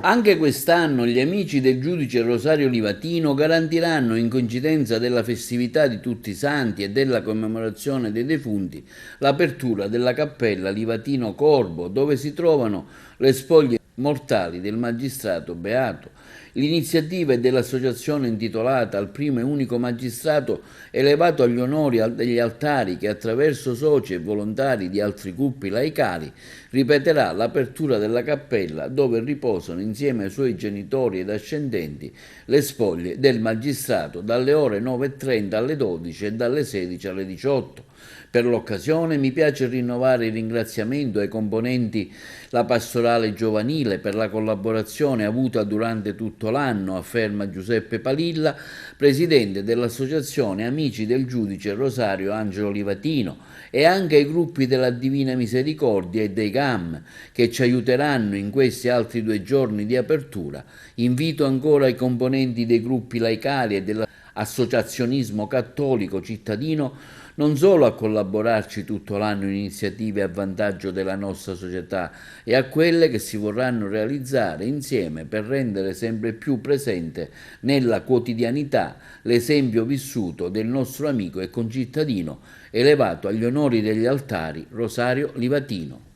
Anche quest'anno gli amici del giudice Rosario Livatino garantiranno, in coincidenza della festività di tutti i santi e della commemorazione dei defunti, l'apertura della cappella Livatino Corbo, dove si trovano le spoglie mortali del magistrato beato. L'iniziativa è dell'associazione intitolata al primo e unico magistrato elevato agli onori degli altari che, attraverso soci e volontari di altri gruppi laicali, ripeterà l'apertura della cappella dove riposano insieme ai suoi genitori ed ascendenti le spoglie del magistrato dalle ore 9:30 alle 12 e dalle 16 alle 18. Per l'occasione mi piace rinnovare il ringraziamento ai componenti la pastorale giovanile per la collaborazione avuta durante tutto l'anno, afferma Giuseppe Palilla, presidente dell'associazione Amici del Giudice Rosario Angelo Livatino, e anche ai gruppi della Divina Misericordia e dei GAM che ci aiuteranno in questi altri 2 giorni di apertura. Invito ancora i componenti dei gruppi laicali e dell'associazionismo cattolico cittadino non solo a collaborarci tutto l'anno in iniziative a vantaggio della nostra società e a quelle che si vorranno realizzare insieme per rendere sempre più presente nella quotidianità l'esempio vissuto del nostro amico e concittadino elevato agli onori degli altari Rosario Livatino.